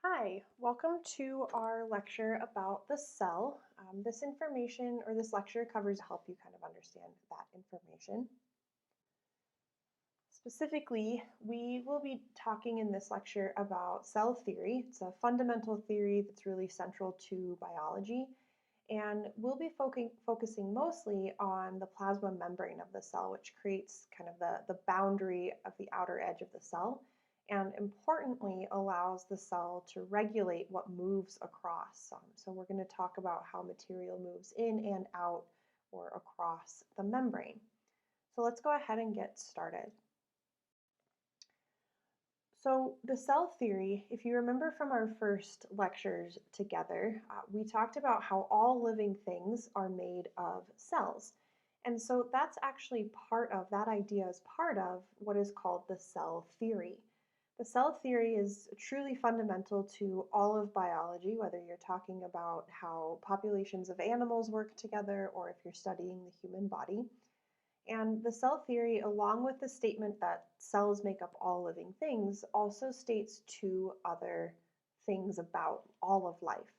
Hi, welcome to our lecture about the cell. This information or this lecture covers to help you kind of understand that information. Specifically, we will be talking in this lecture about cell theory. It's a fundamental theory that's really central to biology, and we'll be focusing mostly on the plasma membrane of the cell, which creates kind of the boundary of the outer edge of the cell, and importantly, allows the cell to regulate what moves across. So we're going to talk about how material moves in and out or across the membrane. So let's go ahead and get started. So the cell theory, if you remember from our first lectures together, we talked about how all living things are made of cells. And so that's actually that idea is part of what is called the cell theory. The cell theory is truly fundamental to all of biology, whether you're talking about how populations of animals work together or if you're studying the human body. And the cell theory, along with the statement that cells make up all living things, also states two other things about all of life.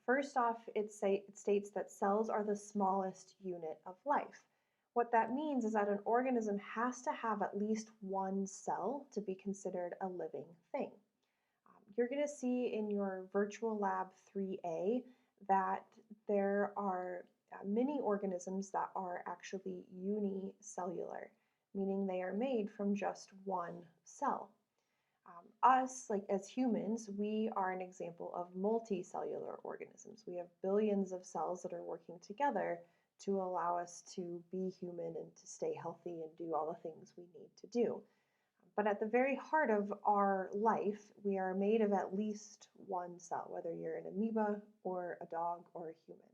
First off, it states that cells are the smallest unit of life. What that means is that an organism has to have at least one cell to be considered a living thing. You're going to see in your virtual lab 3A that there are many organisms that are actually unicellular, meaning they are made from just one cell. Us, like as humans, we are an example of multicellular organisms. We have billions of cells that are working together to allow us to be human and to stay healthy and do all the things we need to do. But at the very heart of our life, we are made of at least one cell, whether you're an amoeba or a dog or a human.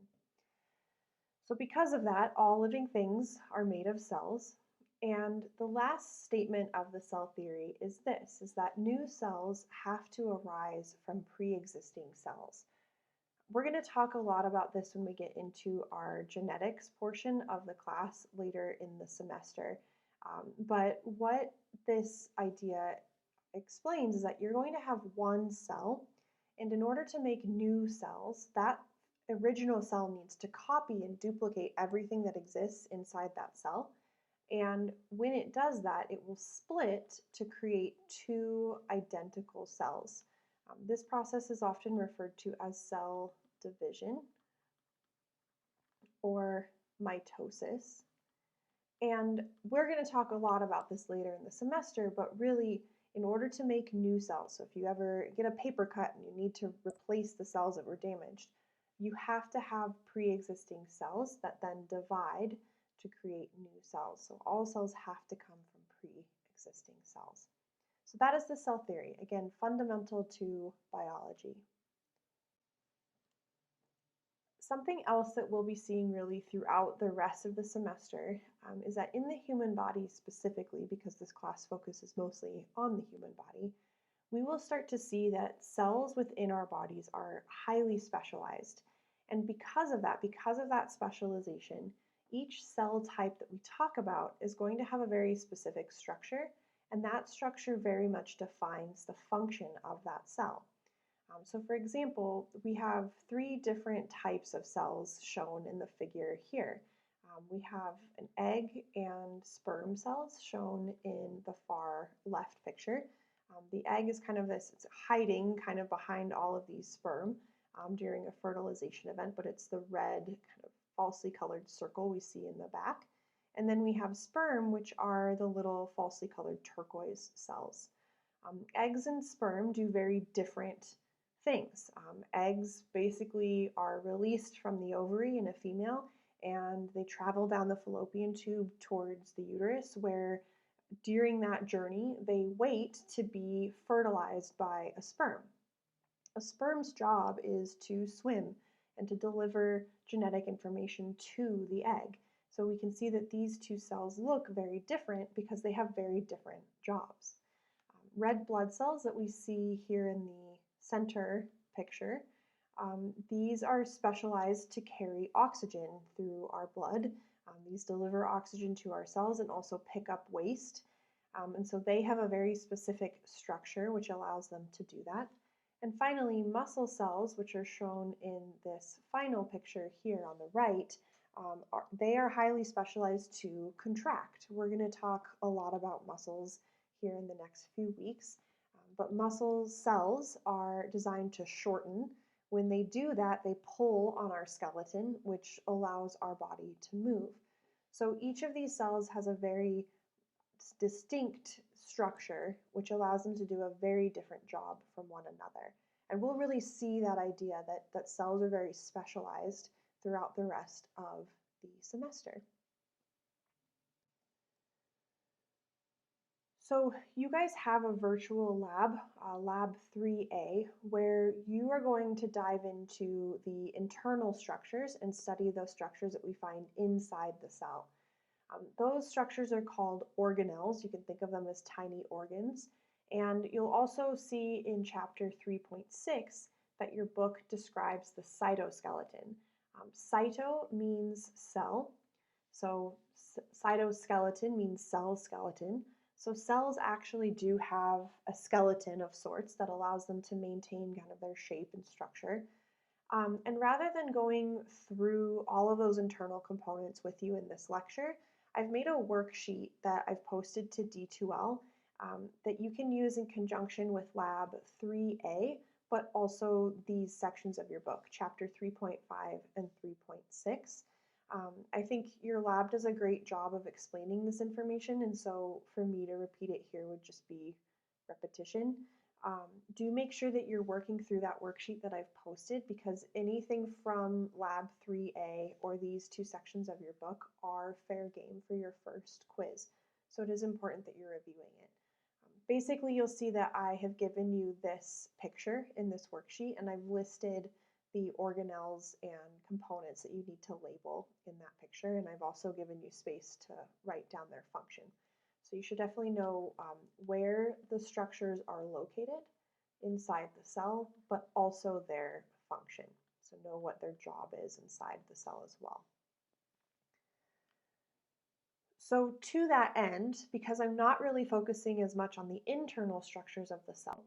So because of that, all living things are made of cells. And the last statement of the cell theory is this, is that new cells have to arise from pre-existing cells. We're going to talk a lot about this when we get into our genetics portion of the class later in the semester. But what this idea explains is that you're going to have one cell, and in order to make new cells, that original cell needs to copy and duplicate everything that exists inside that cell. And when it does that, it will split to create two identical cells. This process is often referred to as cell division or mitosis. And we're going to talk a lot about this later in the semester, but really, in order to make new cells, so if you ever get a paper cut and you need to replace the cells that were damaged, you have to have pre-existing cells that then divide to create new cells. So all cells have to come from pre-existing cells. So that is the cell theory, again, fundamental to biology. Something else that we'll be seeing really throughout the rest of the semester is that in the human body specifically, because this class focuses mostly on the human body, we will start to see that cells within our bodies are highly specialized. And because of that specialization, each cell type that we talk about is going to have a very specific structure, and that structure very much defines the function of that cell. So for example, we have three different types of cells shown in the figure here. We have an egg and sperm cells shown in the far left picture. The egg is kind of this, it's hiding kind of behind all of these sperm during a fertilization event, but it's the red kind of falsely colored circle we see in the back. And then we have sperm, which are the little falsely colored turquoise cells. Eggs and sperm do very different things. Eggs basically are released from the ovary in a female, and they travel down the fallopian tube towards the uterus, where during that journey they wait to be fertilized by a sperm. A sperm's job is to swim and to deliver genetic information to the egg. So we can see that these two cells look very different because they have very different jobs. Red blood cells that we see here in the center picture, these are specialized to carry oxygen through our blood. These deliver oxygen to our cells and also pick up waste. And so they have a very specific structure which allows them to do that. And finally, muscle cells, which are shown in this final picture here on the right, they are highly specialized to contract. We're going to talk a lot about muscles here in the next few weeks, but muscle cells are designed to shorten. When they do that, they pull on our skeleton, which allows our body to move. So each of these cells has a very distinct structure, which allows them to do a very different job from one another. And we'll really see that idea that cells are very specialized throughout the rest of the semester. So you guys have a virtual lab, Lab 3A, where you are going to dive into the internal structures and study those structures that we find inside the cell. Those structures are called organelles. You can think of them as tiny organs. And you'll also see in chapter 3.6 that your book describes the cytoskeleton. Cyto means cell, so cytoskeleton means cell skeleton. So cells actually do have a skeleton of sorts that allows them to maintain kind of their shape and structure. And rather than going through all of those internal components with you in this lecture, I've made a worksheet that I've posted to D2L that you can use in conjunction with Lab 3A, but also these sections of your book, Chapter 3.5 and 3.6. I think your lab does a great job of explaining this information, and so for me to repeat it here would just be repetition. Do make sure that you're working through that worksheet that I've posted, because anything from Lab 3A or these two sections of your book are fair game for your first quiz. So it is important that you're reviewing it. Basically, you'll see that I have given you this picture in this worksheet, and I've listed the organelles and components that you need to label in that picture, and I've also given you space to write down their function. So you should definitely know where the structures are located inside the cell, but also their function. So know what their job is inside the cell as well. So to that end, because I'm not really focusing as much on the internal structures of the cell,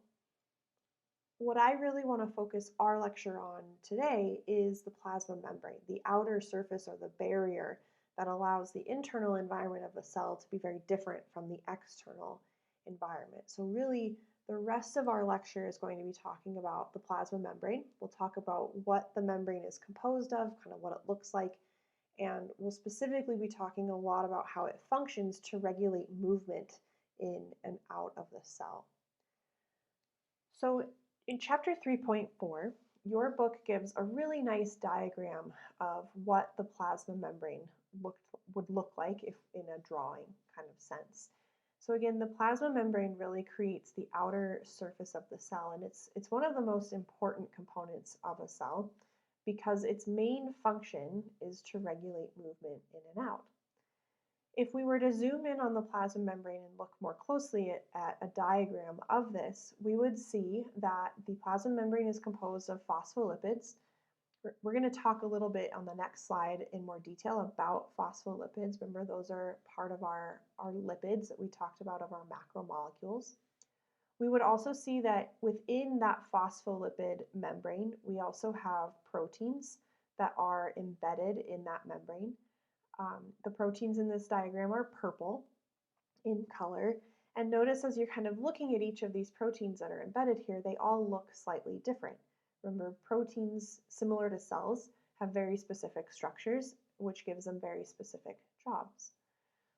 what I really want to focus our lecture on today is the plasma membrane, the outer surface or the barrier that allows the internal environment of the cell to be very different from the external environment. So really, the rest of our lecture is going to be talking about the plasma membrane. We'll talk about what the membrane is composed of, kind of what it looks like, and we'll specifically be talking a lot about how it functions to regulate movement in and out of the cell. So in chapter 3.4, your book gives a really nice diagram of what the plasma membrane would look like if in a drawing kind of sense. So again, the plasma membrane really creates the outer surface of the cell, and it's one of the most important components of a cell because its main function is to regulate movement in and out. If we were to zoom in on the plasma membrane and look more closely at a diagram of this, we would see that the plasma membrane is composed of phospholipids. We're going to talk a little bit on the next slide in more detail about phospholipids. Remember, those are part of our lipids that we talked about of our macromolecules. We would also see that within that phospholipid membrane, we also have proteins that are embedded in that membrane. The proteins in this diagram are purple in color. And notice as you're kind of looking at each of these proteins that are embedded here, they all look slightly different. Remember, proteins, similar to cells, have very specific structures, which gives them very specific jobs.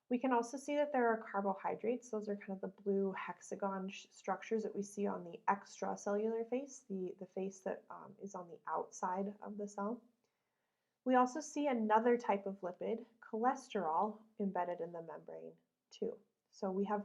We can also see that there are carbohydrates. Those are kind of the blue hexagon structures that we see on the extracellular face, the face that is on the outside of the cell. We also see another type of lipid, cholesterol, embedded in the membrane too. So we have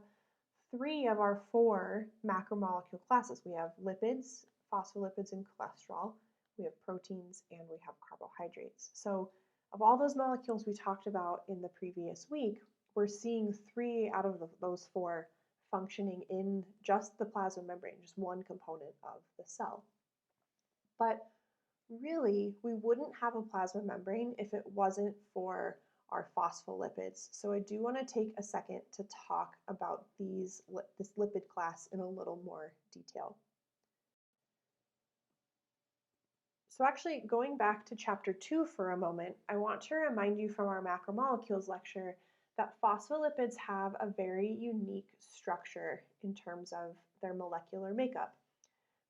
3 of our 4 macromolecule classes. We have lipids, phospholipids, and cholesterol. We have proteins, and we have carbohydrates. So of all those molecules we talked about in the previous week, we're seeing 3 out of those 4 functioning in just the plasma membrane, just one component of the cell. But really, we wouldn't have a plasma membrane if it wasn't for our phospholipids. So I do want to take a second to talk about this lipid class in a little more detail. So actually, going back to chapter 2 for a moment, I want to remind you from our macromolecules lecture that phospholipids have a very unique structure in terms of their molecular makeup.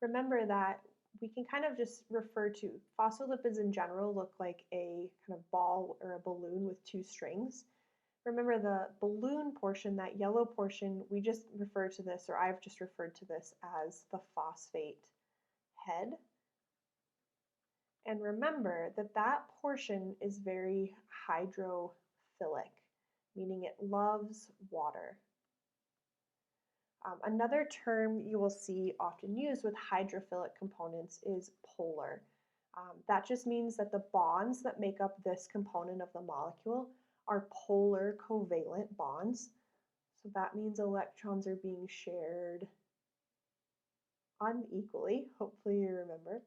Remember that we can kind of just refer to phospholipids in general look like a kind of ball or a balloon with two strings. Remember the balloon portion, that yellow portion, we just refer to this, or I've just referred to this as the phosphate head. And remember that that portion is very hydrophilic, meaning it loves water. Another term you will see often used with hydrophilic components is polar. That just means that the bonds that make up this component of the molecule are polar covalent bonds. So that means electrons are being shared unequally, hopefully you remember.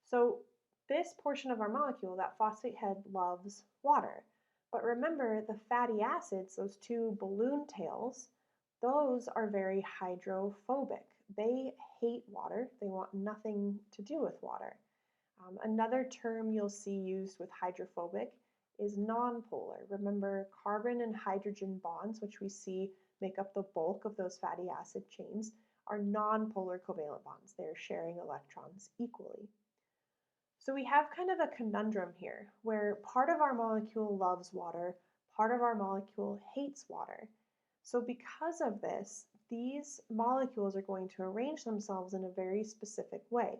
So this portion of our molecule, that phosphate head, loves water. But remember the fatty acids, those two balloon tails, those are very hydrophobic. They hate water. They want nothing to do with water. Another term you'll see used with hydrophobic is nonpolar. Remember, carbon and hydrogen bonds, which we see make up the bulk of those fatty acid chains, are nonpolar covalent bonds. They're sharing electrons equally. So we have kind of a conundrum here where part of our molecule loves water, part of our molecule hates water. So because of this, these molecules are going to arrange themselves in a very specific way.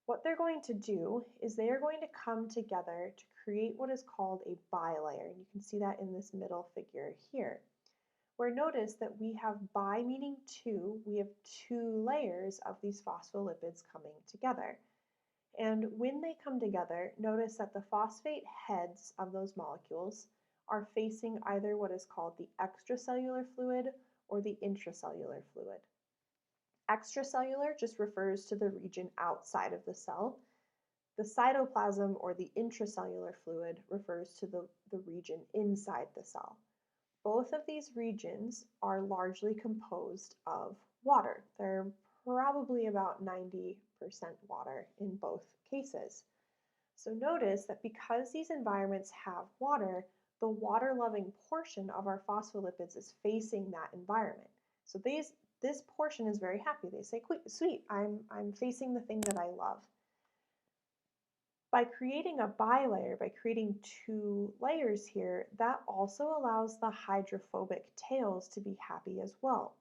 What they're going to do is they are going to come together to create what is called a bilayer. And you can see that in this middle figure here, where notice that we have bi meaning two, we have two layers of these phospholipids coming together. And when they come together, notice that the phosphate heads of those molecules are facing either what is called the extracellular fluid or the intracellular fluid. Extracellular just refers to the region outside of the cell. The cytoplasm or the intracellular fluid refers to the region inside the cell. Both of these regions are largely composed of water. They're probably about 90% water in both cases. So notice that because these environments have water, the water-loving portion of our phospholipids is facing that environment. So this portion is very happy. They say, sweet, I'm facing the thing that I love. By creating a bilayer, by creating two layers here, that also allows the hydrophobic tails to be happy as well.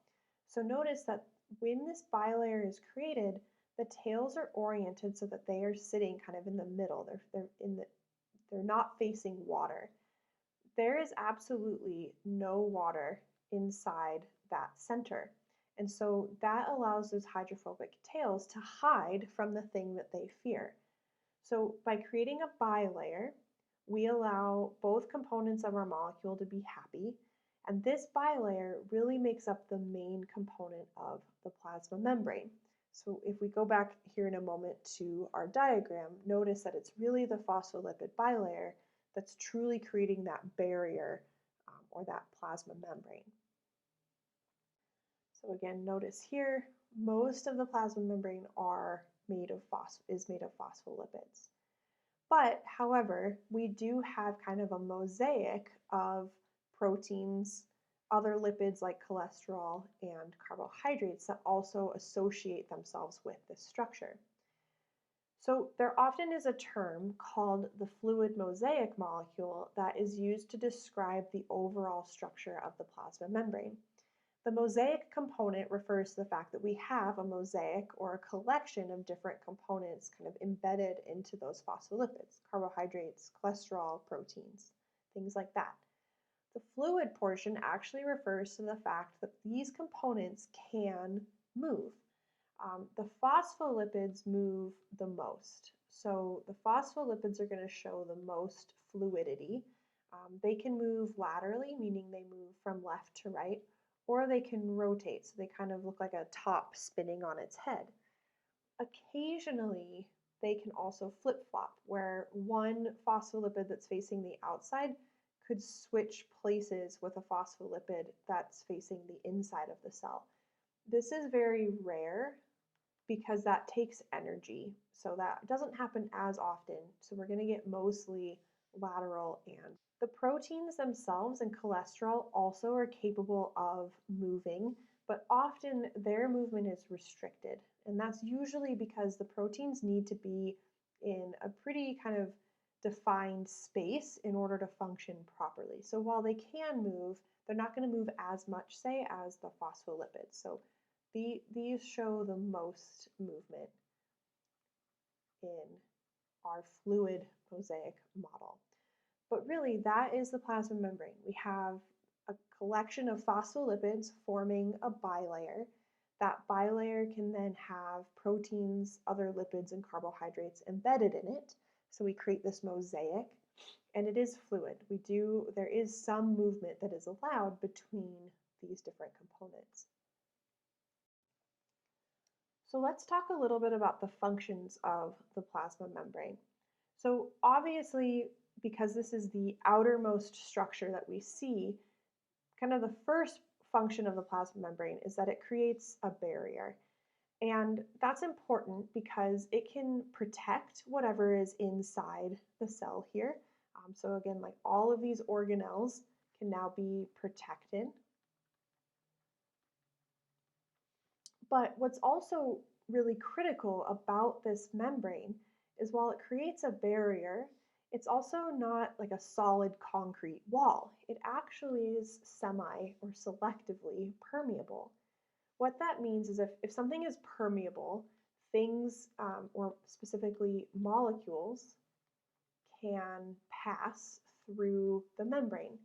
So notice that when this bilayer is created, the tails are oriented so that they are sitting kind of in the middle. They're not facing water. There is absolutely no water inside that center. And so that allows those hydrophobic tails to hide from the thing that they fear. So by creating a bilayer, we allow both components of our molecule to be happy, and this bilayer really makes up the main component of the plasma membrane. So if we go back here in a moment to our diagram, notice that it's really the phospholipid bilayer that's truly creating that barrier or that plasma membrane. So again, notice here, most of the plasma membrane is made of phospholipids. But however, we do have kind of a mosaic of proteins, other lipids like cholesterol and carbohydrates that also associate themselves with this structure. So there often is a term called the fluid mosaic molecule that is used to describe the overall structure of the plasma membrane. The mosaic component refers to the fact that we have a mosaic or a collection of different components kind of embedded into those phospholipids, carbohydrates, cholesterol, proteins, things like that. The fluid portion actually refers to the fact that these components can move. The phospholipids move the most. So the phospholipids are going to show the most fluidity. They can move laterally, meaning they move from left to right, or they can rotate, so they kind of look like a top spinning on its head. Occasionally, they can also flip-flop, where one phospholipid that's facing the outside could switch places with a phospholipid that's facing the inside of the cell. This is very rare, because that takes energy. So that doesn't happen as often. So we're going to get mostly lateral and the proteins themselves and cholesterol also are capable of moving, but often their movement is restricted. And that's usually because the proteins need to be in a pretty kind of defined space in order to function properly. So while they can move, they're not going to move as much, say, as the phospholipids. So these show the most movement in our fluid mosaic model. But really, that is the plasma membrane. We have a collection of phospholipids forming a bilayer. That bilayer can then have proteins, other lipids, and carbohydrates embedded in it. So we create this mosaic, and it is fluid. There is some movement that is allowed between these different components. So let's talk a little bit about the functions of the plasma membrane. So obviously, because this is the outermost structure that we see, kind of the first function of the plasma membrane is that it creates a barrier. And that's important because it can protect whatever is inside the cell here. So again, like all of these organelles can now be protected. But what's also really critical about this membrane is while it creates a barrier, it's also not like a solid concrete wall. It actually is semi or selectively permeable. What that means is if something is permeable, things, or specifically molecules, can pass through the membrane.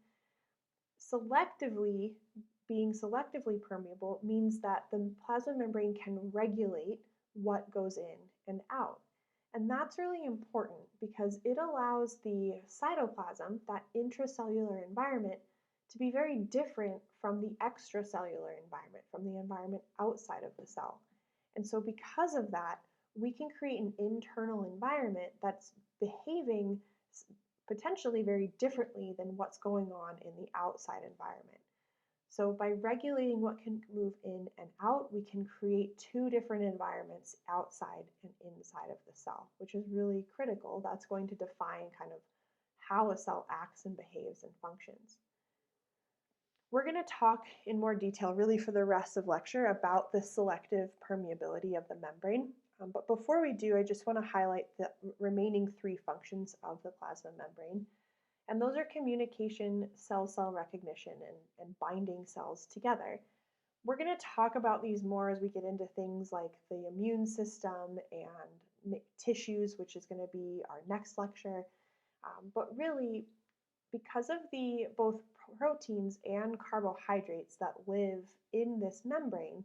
Being selectively permeable means that the plasma membrane can regulate what goes in and out. And that's really important because it allows the cytoplasm, that intracellular environment, to be very different from the extracellular environment, from the environment outside of the cell. And so because of that, we can create an internal environment that's behaving potentially very differently than what's going on in the outside environment. So by regulating what can move in and out, we can create two different environments outside and inside of the cell, which is really critical. That's going to define kind of how a cell acts and behaves and functions. We're going to talk in more detail really for the rest of lecture about the selective permeability of the membrane. But before we do, I just want to highlight the remaining three functions of the plasma membrane. And those are communication, cell-cell recognition, and binding cells together. We're going to talk about these more as we get into things like the immune system and tissues, which is going to be our next lecture. But really, because of the both proteins and carbohydrates that live in this membrane,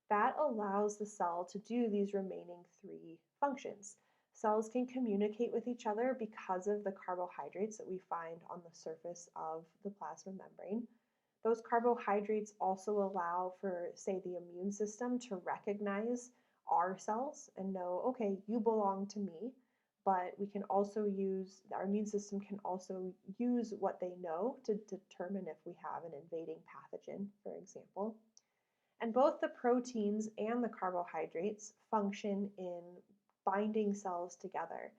that allows the cell to do these remaining three functions. Cells can communicate with each other because of the carbohydrates that we find on the surface of the plasma membrane. Those carbohydrates also allow for, say, the immune system to recognize our cells and know, okay, you belong to me, but we can also use, our immune system can also use what they know to determine if we have an invading pathogen, for example. And both the proteins and the carbohydrates function in binding cells together.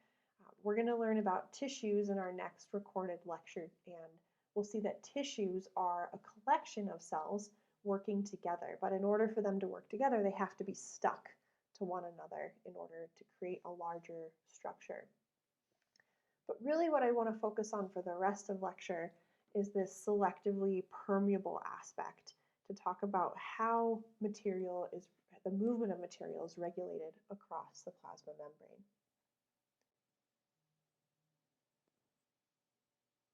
We're going to learn about tissues in our next recorded lecture, and we'll see that tissues are a collection of cells working together. But in order for them to work together, they have to be stuck to one another in order to create a larger structure. But really what I want to focus on for the rest of lecture is this selectively permeable aspect, to talk about how the movement of material is regulated across the plasma membrane.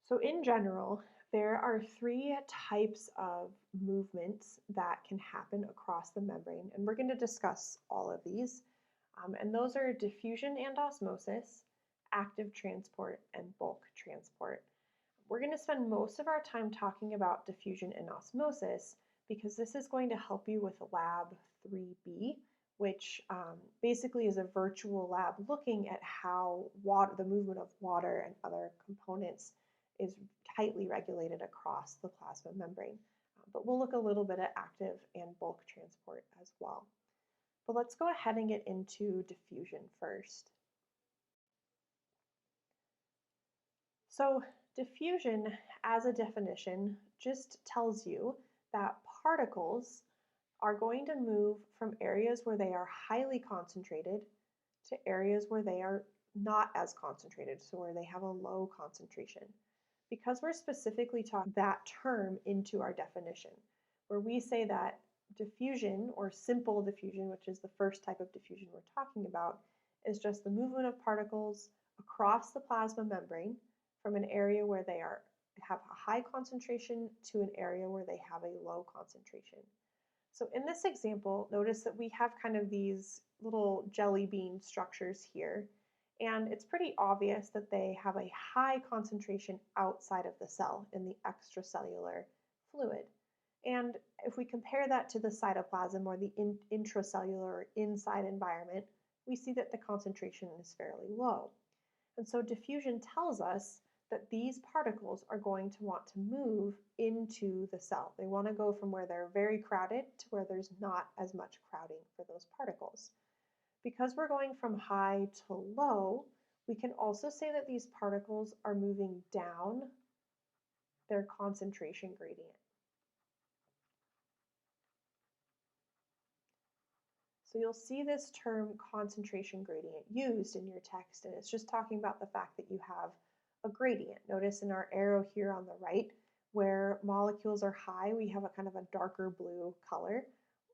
So in general, there are three types of movements that can happen across the membrane, and we're going to discuss all of these. And those are diffusion and osmosis, active transport, and bulk transport. We're going to spend most of our time talking about diffusion and osmosis because this is going to help you with Lab 3B, which basically is a virtual lab looking at how the movement of water and other components is tightly regulated across the plasma membrane. But we'll look a little bit at active and bulk transport as well. But let's go ahead and get into diffusion first. So diffusion, as a definition, just tells you that particles are going to move from areas where they are highly concentrated to areas where they are not as concentrated, so where they have a low concentration. Because we're specifically talking that term into our definition, where we say that diffusion or simple diffusion, which is the first type of diffusion we're talking about, is just the movement of particles across the plasma membrane from an area where they have a high concentration to an area where they have a low concentration. So in this example, notice that we have kind of these little jelly bean structures here, and it's pretty obvious that they have a high concentration outside of the cell in the extracellular fluid. And if we compare that to the cytoplasm or the intracellular or inside environment, we see that the concentration is fairly low. And so diffusion tells us that these particles are going to want to move into the cell. They want to go from where they're very crowded to where there's not as much crowding for those particles. Because we're going from high to low, we can also say that these particles are moving down their concentration gradient. So you'll see this term concentration gradient used in your text, and it's just talking about the fact that you have a gradient. Notice in our arrow here on the right, where molecules are high, we have a kind of a darker blue color.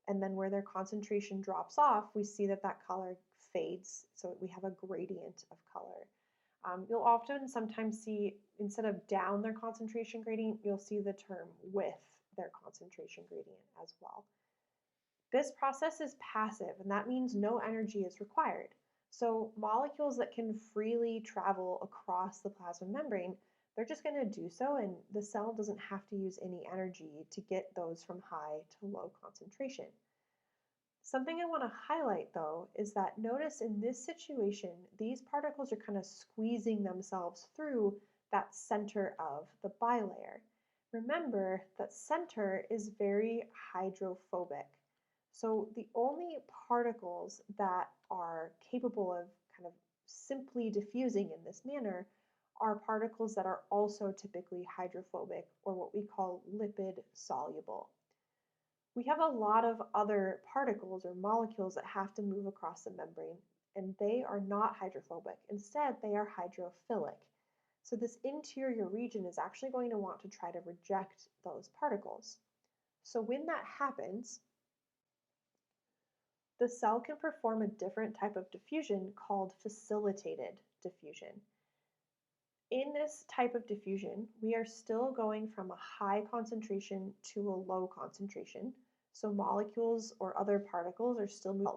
And then where their concentration drops off, we see that that color fades. So we have a gradient of color. You'll often sometimes see, instead of down their concentration gradient, you'll see the term with their concentration gradient as well. This process is passive, and that means no energy is required. So molecules that can freely travel across the plasma membrane, they're just going to do so, and the cell doesn't have to use any energy to get those from high to low concentration. Something I want to highlight though is that notice in this situation, these particles are kind of squeezing themselves through that center of the bilayer. Remember that center is very hydrophobic. So the only particles that are capable of kind of simply diffusing in this manner are particles that are also typically hydrophobic, or what we call lipid soluble. We have a lot of other particles or molecules that have to move across the membrane, and they are not hydrophobic. Instead, they are hydrophilic. So this interior region is actually going to want to try to reject those particles. So when that happens, the cell can perform a different type of diffusion called facilitated diffusion. In this type of diffusion, we are still going from a high concentration to a low concentration. So molecules or other particles are still moving.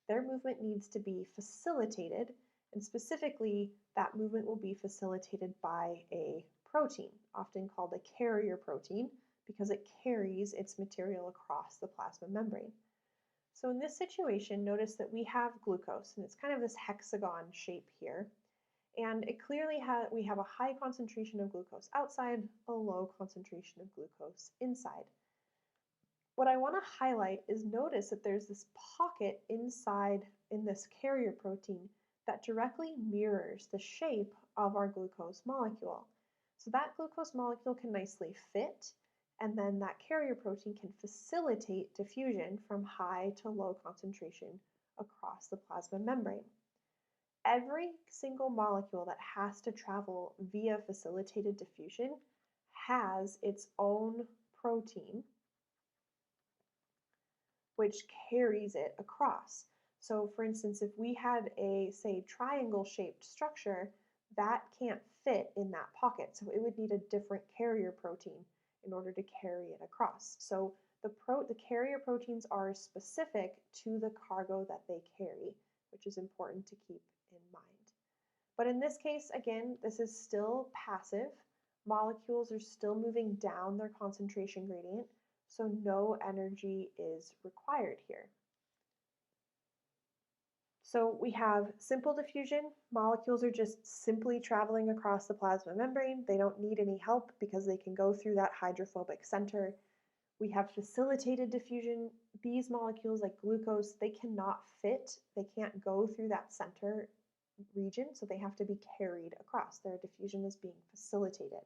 Their movement needs to be facilitated, and specifically, that movement will be facilitated by a protein, often called a carrier protein, because it carries its material across the plasma membrane. So in this situation, notice that we have glucose, and it's kind of this hexagon shape here. And it clearly we have a high concentration of glucose outside, a low concentration of glucose inside. What I want to highlight is notice that there's this pocket inside in this carrier protein that directly mirrors the shape of our glucose molecule. So that glucose molecule can nicely fit, and then that carrier protein can facilitate diffusion from high to low concentration across the plasma membrane. Every single molecule that has to travel via facilitated diffusion has its own protein which carries it across. So for instance, if we had a, say, triangle-shaped structure, that can't fit in that pocket. So it would need a different carrier protein in order to carry it across. So the carrier proteins are specific to the cargo that they carry, which is important to keep in mind. But in this case, again, this is still passive. Molecules are still moving down their concentration gradient, so no energy is required here. So we have simple diffusion. Molecules are just simply traveling across the plasma membrane. They don't need any help because they can go through that hydrophobic center. We have facilitated diffusion. These molecules, like glucose, they cannot fit, they can't go through that center region, so they have to be carried across. Their diffusion is being facilitated.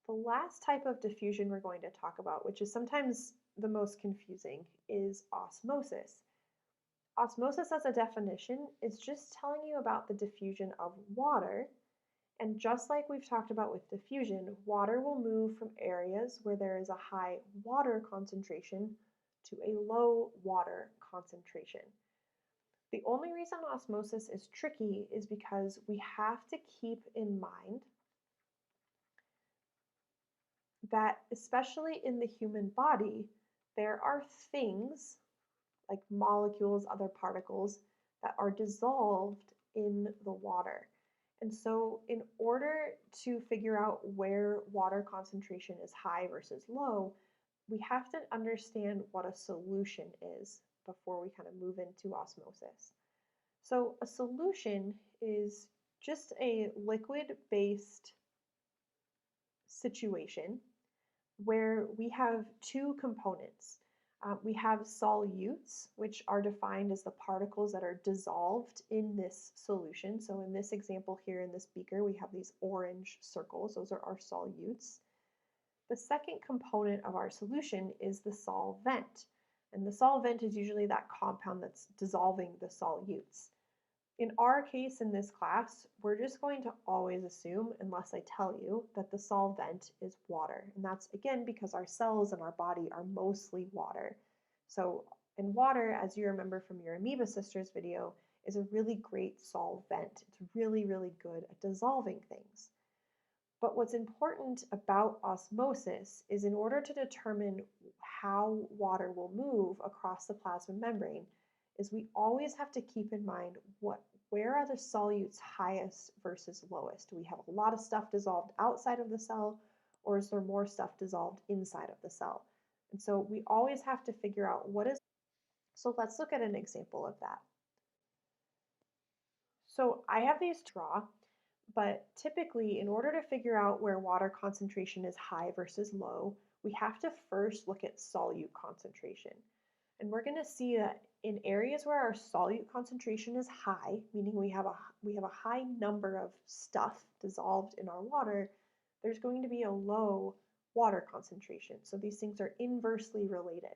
The last type of diffusion we're going to talk about, which is sometimes the most confusing, is osmosis. Osmosis, as a definition, is just telling you about the diffusion of water. And just like we've talked about with diffusion, water will move from areas where there is a high water concentration to a low water concentration. The only reason osmosis is tricky is because we have to keep in mind that, especially in the human body, there are things like molecules, other particles, that are dissolved in the water. And so in order to figure out where water concentration is high versus low, we have to understand what a solution is before we kind of move into osmosis. So a solution is just a liquid-based situation where we have two components. We have solutes, which are defined as the particles that are dissolved in this solution. So in this example here in this beaker, we have these orange circles. Those are our solutes. The second component of our solution is the solvent. And the solvent is usually that compound that's dissolving the solutes. In our case in this class, we're just going to always assume, unless I tell you, that the solvent is water. And that's, again, because our cells in our body are mostly water. So, and water, as you remember from your Amoeba Sisters video, is a really great solvent. It's really, really good at dissolving things. But what's important about osmosis is, in order to determine how water will move across the plasma membrane, is we always have to keep in mind where are the solutes highest versus lowest? Do we have a lot of stuff dissolved outside of the cell, or is there more stuff dissolved inside of the cell? And so we always have to figure out what is. So let's look at an example of that. So I have these to draw, but typically in order to figure out where water concentration is high versus low, we have to first look at solute concentration. And we're going to see that in areas where our solute concentration is high, meaning we have a high number of stuff dissolved in our water, there's going to be a low water concentration. So these things are inversely related.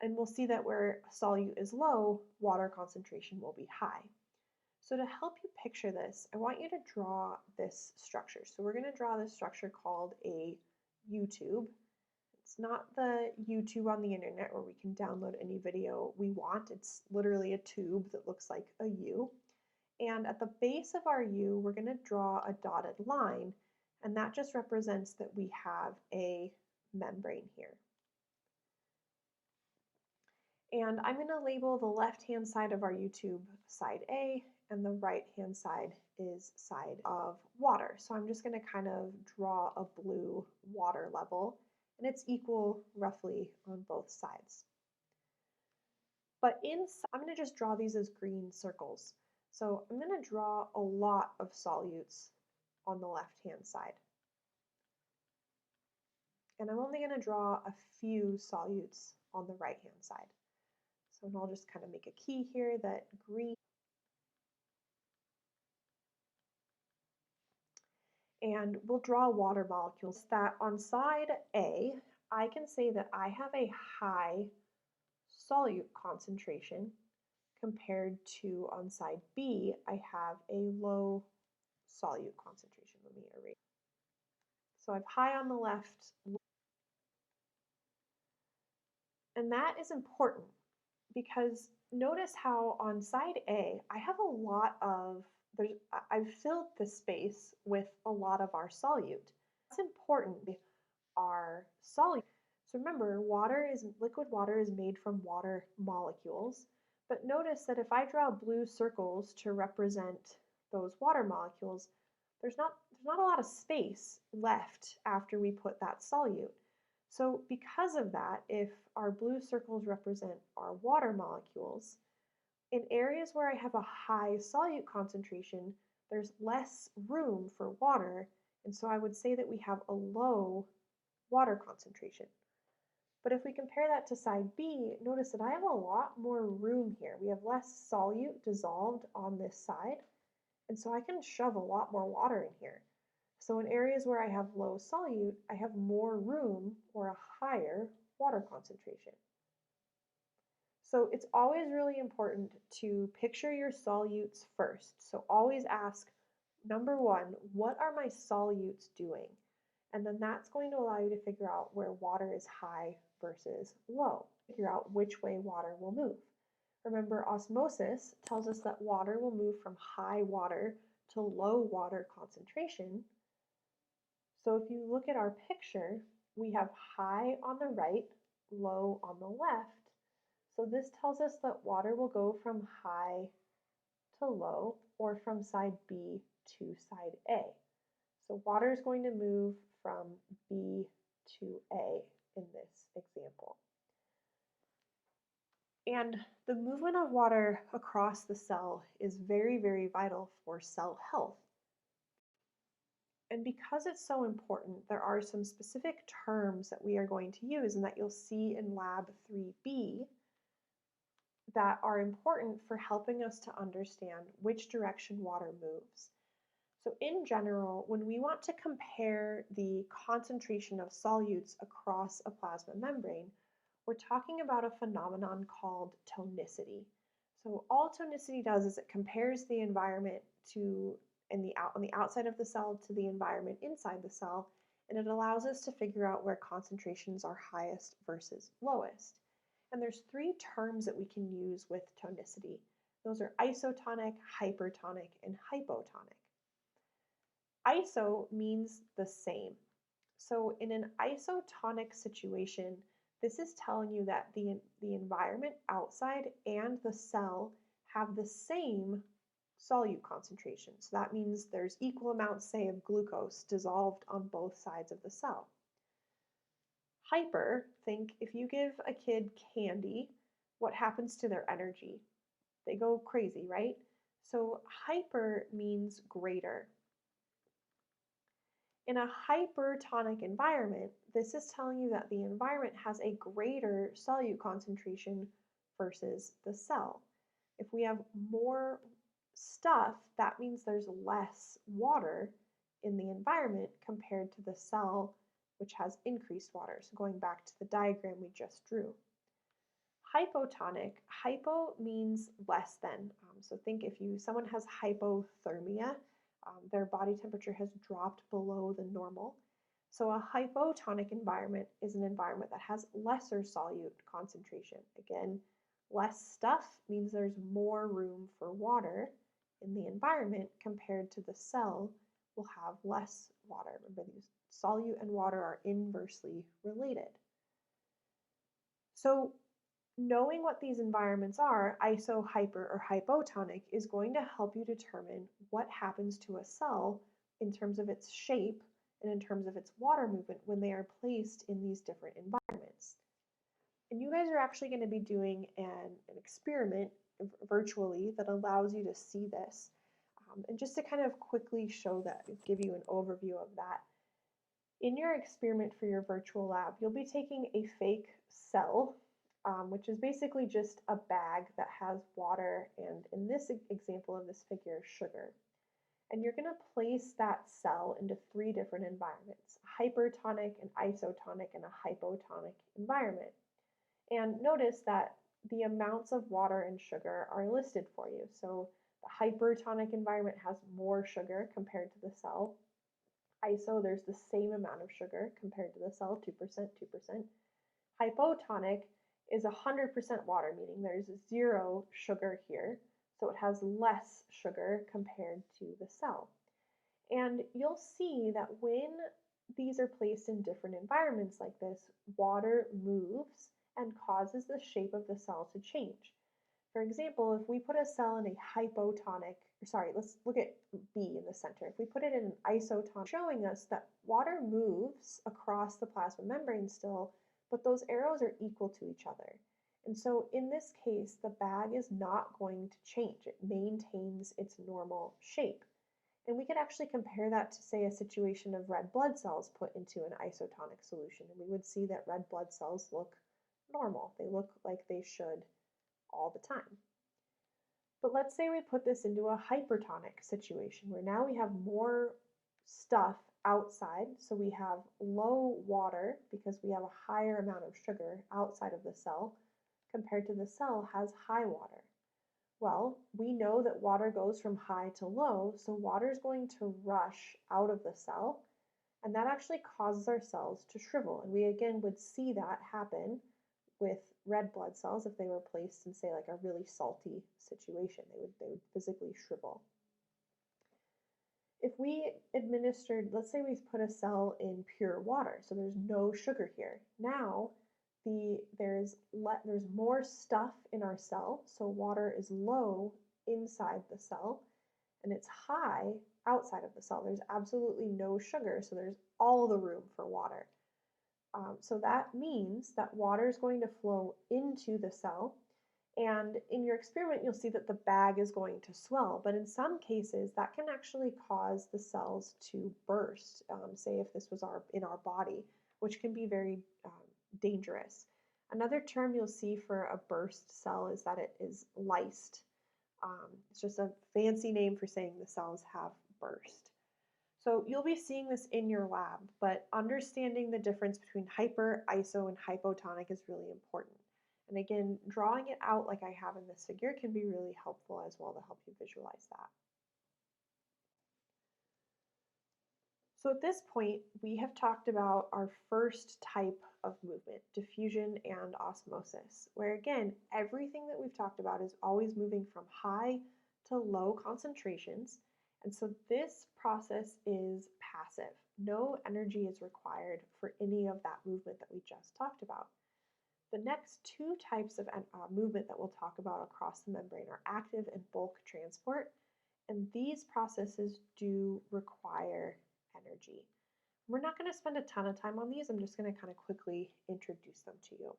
And we'll see that where solute is low, water concentration will be high. So to help you picture this, I want you to draw this structure. So we're going to draw this structure called a U-tube. It's not the YouTube on the internet where we can download any video we want. It's literally a tube that looks like a U. And at the base of our U, we're going to draw a dotted line, and that just represents that we have a membrane here. And I'm going to label the left-hand side of our U-tube side A, and the right-hand side is side of water. So I'm just going to kind of draw a blue water level, and it's equal roughly on both sides. But I'm going to just draw these as green circles. So I'm going to draw a lot of solutes on the left-hand side. And I'm only going to draw a few solutes on the right-hand side. So I'll just kind of make a key here that green. And we'll draw water molecules that on side A, I can say that I have a high solute concentration compared to on side B, I have a low solute concentration. Let me erase. So I have high on the left, and that is important because notice how on side A, I have a lot of, I've filled the space with a lot of our solute. That's important, our solute. So remember, liquid water is made from water molecules, but notice that if I draw blue circles to represent those water molecules, there's not a lot of space left after we put that solute. So because of that, if our blue circles represent our water molecules, in areas where I have a high solute concentration, there's less room for water, and so I would say that we have a low water concentration. But if we compare that to side B, notice that I have a lot more room here. We have less solute dissolved on this side, and so I can shove a lot more water in here. So in areas where I have low solute, I have more room or a higher water concentration. So it's always really important to picture your solutes first. So always ask, number one, what are my solutes doing? And then that's going to allow you to figure out where water is high versus low. Figure out which way water will move. Remember, osmosis tells us that water will move from high water to low water concentration. So if you look at our picture, we have high on the right, low on the left. So this tells us that water will go from high to low or from side B to side A. So water is going to move from B to A in this example. And the movement of water across the cell is very, very vital for cell health. And because it's so important, there are some specific terms that we are going to use and that you'll see in Lab 3B that are important for helping us to understand which direction water moves. So in general, when we want to compare the concentration of solutes across a plasma membrane, we're talking about a phenomenon called tonicity. So all tonicity does is it compares the environment on the outside of the cell to the environment inside the cell, and it allows us to figure out where concentrations are highest versus lowest. And there's three terms that we can use with tonicity. Those are isotonic, hypertonic, and hypotonic. Iso means the same. So in an isotonic situation, this is telling you that the environment outside and the cell have the same solute concentration. So that means there's equal amounts, say, of glucose dissolved on both sides of the cell. Hyper, think if you give a kid candy, what happens to their energy? They go crazy, right? So hyper means greater. In a hypertonic environment, this is telling you that the environment has a greater solute concentration versus the cell. If we have more stuff, that means there's less water in the environment compared to the cell, which has increased water. So going back to the diagram we just drew. Hypotonic, hypo means less than. So think if someone has hypothermia, their body temperature has dropped below the normal. So a hypotonic environment is an environment that has lesser solute concentration. Again, less stuff means there's more room for water in the environment compared to the cell will have less water. Remember, these solute and water are inversely related. So knowing what these environments are, iso, hyper, or hypotonic, is going to help you determine what happens to a cell in terms of its shape and in terms of its water movement when they are placed in these different environments. And you guys are actually going to be doing an experiment virtually that allows you to see this. And just to kind of quickly show that, give you an overview of that. In your experiment for your virtual lab, you'll be taking a fake cell, which is basically just a bag that has water and, in this example of this figure, sugar. And you're going to place that cell into three different environments: a hypertonic, an isotonic, and a hypotonic environment. And notice that the amounts of water and sugar are listed for you. So the hypertonic environment has more sugar compared to the cell. Iso, there's the same amount of sugar compared to the cell, 2%, 2%. Hypotonic is 100% water, meaning there's zero sugar here, so it has less sugar compared to the cell. And you'll see that when these are placed in different environments like this, water moves and causes the shape of the cell to change. For example, if we put a cell in a hypotonic, let's look at B in the center. If we put it in an isotonic, showing us that water moves across the plasma membrane still, but those arrows are equal to each other. And so in this case, the bag is not going to change. It maintains its normal shape. And we could actually compare that to, say, a situation of red blood cells put into an isotonic solution. And we would see that red blood cells look normal. They look like they should all the time. But let's say we put this into a hypertonic situation where now we have more stuff outside. So we have low water because we have a higher amount of sugar outside of the cell compared to the cell has high water. Well, we know that water goes from high to low, so water is going to rush out of the cell, and that actually causes our cells to shrivel. And we again would see that happen with red blood cells if they were placed in, say, like a really salty situation. They would physically shrivel. If we administered, let's say we put a cell in pure water, so there's no sugar here. Now there's more stuff in our cell, so water is low inside the cell, and it's high outside of the cell. There's absolutely no sugar, so there's all the room for water. So that means that water is going to flow into the cell, and in your experiment you'll see that the bag is going to swell, but in some cases that can actually cause the cells to burst, say if this was in our body, which can be very dangerous. Another term you'll see for a burst cell is that it is lysed. It's just a fancy name for saying the cells have burst. So you'll be seeing this in your lab, but understanding the difference between hyper, iso, and hypotonic is really important. And again, drawing it out like I have in this figure can be really helpful as well to help you visualize that. So at this point, we have talked about our first type of movement, diffusion and osmosis, where again, everything that we've talked about is always moving from high to low concentrations. And so this process is passive. No energy is required for any of that movement that we just talked about. The next two types of movement that we'll talk about across the membrane are active and bulk transport, and these processes do require energy. We're not going to spend a ton of time on these. I'm just going to kind of quickly introduce them to you.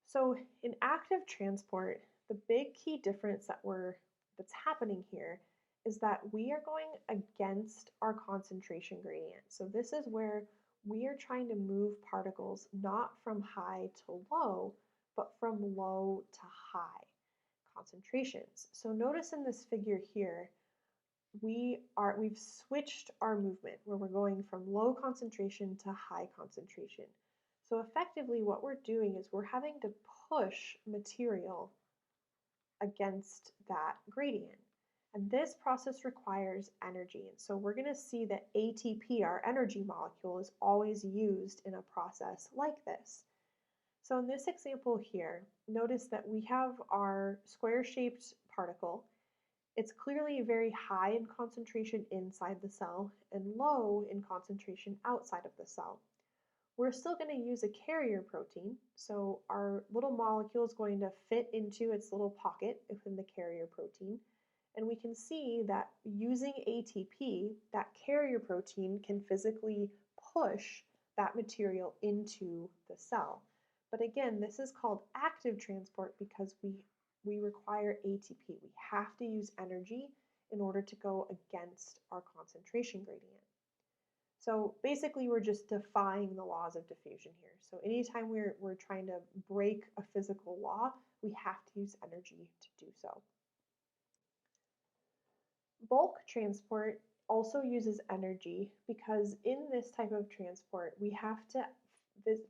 So in active transport, the big key difference that's happening here is that we are going against our concentration gradient. So this is where we are trying to move particles not from high to low, but from low to high concentrations. So notice in this figure here, we've switched our movement where we're going from low concentration to high concentration. So effectively what we're doing is we're having to push material against that gradient. And this process requires energy. And so we're going to see that ATP, our energy molecule, is always used in a process like this. So in this example here, notice that we have our square-shaped particle. It's clearly very high in concentration inside the cell and low in concentration outside of the cell. We're still going to use a carrier protein, so our little molecule is going to fit into its little pocket within the carrier protein, and we can see that using ATP, that carrier protein can physically push that material into the cell. But again, this is called active transport because we require ATP. We have to use energy in order to go against our concentration gradient. So basically we're just defying the laws of diffusion here. So anytime we're trying to break a physical law, we have to use energy to do so. Bulk transport also uses energy because in this type of transport, we have to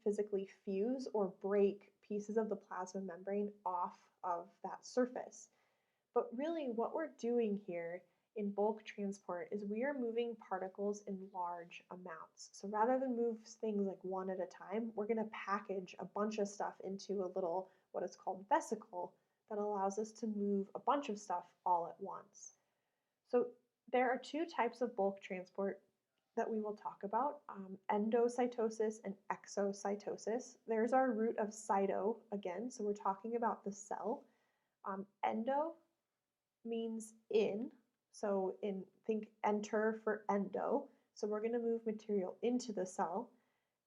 physically fuse or break pieces of the plasma membrane off of that surface. But really what we're doing here in bulk transport is we are moving particles in large amounts. So rather than move things like one at a time, we're going to package a bunch of stuff into a little, what is called vesicle, that allows us to move a bunch of stuff all at once. So there are two types of bulk transport that we will talk about, endocytosis and exocytosis. There's our root of cyto again, so we're talking about the cell. Endo means in, so think enter for endo, so we're going to move material into the cell.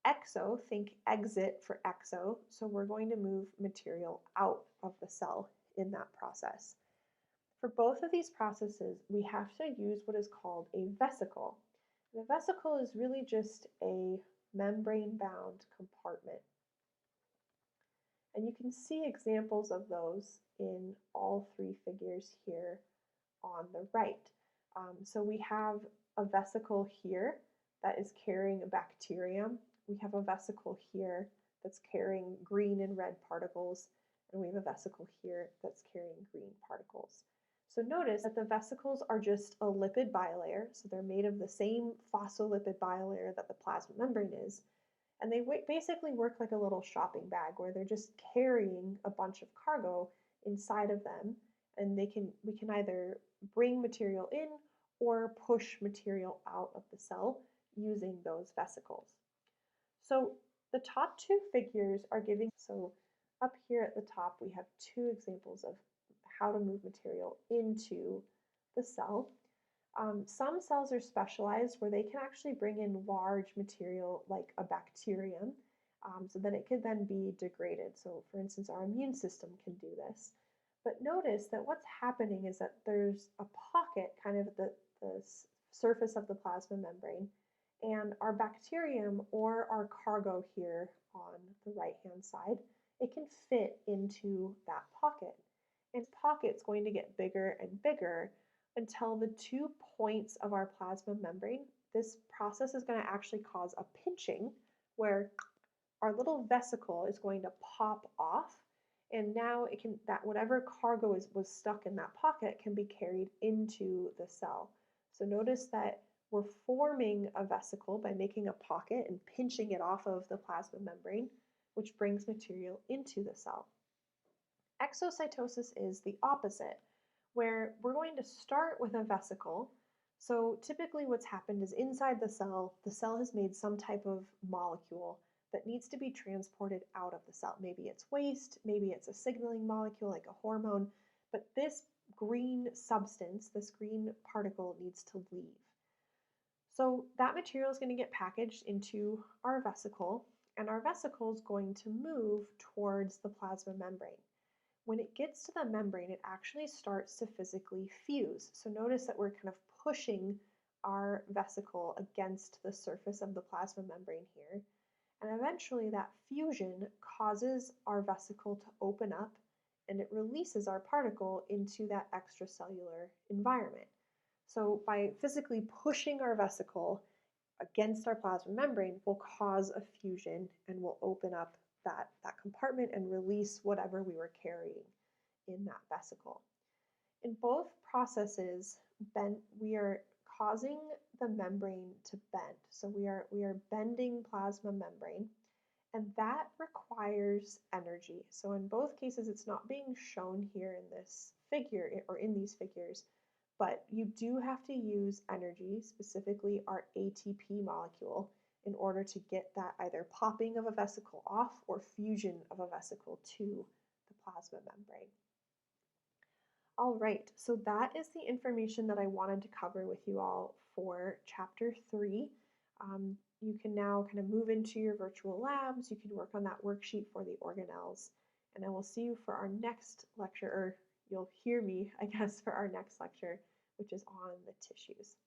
Exo, think exit for exo, so we're going to move material out of the cell in that process. For both of these processes, we have to use what is called a vesicle. And a vesicle is really just a membrane-bound compartment. And you can see examples of those in all three figures here on the right. So we have a vesicle here that is carrying a bacterium. We have a vesicle here that's carrying green and red particles, and we have a vesicle here that's carrying green particles. So notice that the vesicles are just a lipid bilayer, so they're made of the same phospholipid bilayer that the plasma membrane is, and they basically work like a little shopping bag where they're just carrying a bunch of cargo inside of them, and we can either bring material in or push material out of the cell using those vesicles. So the top two figures are giving, so up here at the top we have two examples of how to move material into the cell. Some cells are specialized where they can actually bring in large material like a bacterium, so that it could then be degraded. So for instance, our immune system can do this. But notice that what's happening is that there's a pocket kind of at the surface of the plasma membrane, and our bacterium or our cargo here on the right-hand side, it can fit into that pocket. And pocket's going to get bigger and bigger until the 2 points of our plasma membrane, this process is going to actually cause a pinching where our little vesicle is going to pop off, and now it can, that whatever cargo was stuck in that pocket can be carried into the cell. So notice that we're forming a vesicle by making a pocket and pinching it off of the plasma membrane, which brings material into the cell. Exocytosis is the opposite, where we're going to start with a vesicle. So typically what's happened is inside the cell has made some type of molecule that needs to be transported out of the cell. Maybe it's waste, maybe it's a signaling molecule like a hormone, but this green substance, this green particle needs to leave. So that material is going to get packaged into our vesicle, and our vesicle is going to move towards the plasma membrane. When it gets to the membrane, it actually starts to physically fuse. So notice that we're kind of pushing our vesicle against the surface of the plasma membrane here. And eventually that fusion causes our vesicle to open up, and it releases our particle into that extracellular environment. So by physically pushing our vesicle against our plasma membrane will cause a fusion and will open up that compartment and release whatever we were carrying in that vesicle. In both processes, we are causing the membrane to bend. So we are bending plasma membrane, and that requires energy. So in both cases, it's not being shown here in this figure or in these figures, but you do have to use energy, specifically our ATP molecule, in order to get that either popping of a vesicle off or fusion of a vesicle to the plasma membrane. All right, so that is the information that I wanted to cover with you all for Chapter 3. You can now kind of move into your virtual labs. You can work on that worksheet for the organelles, and I will see you for our next lecture, or you'll hear me, I guess, for our next lecture, which is on the tissues.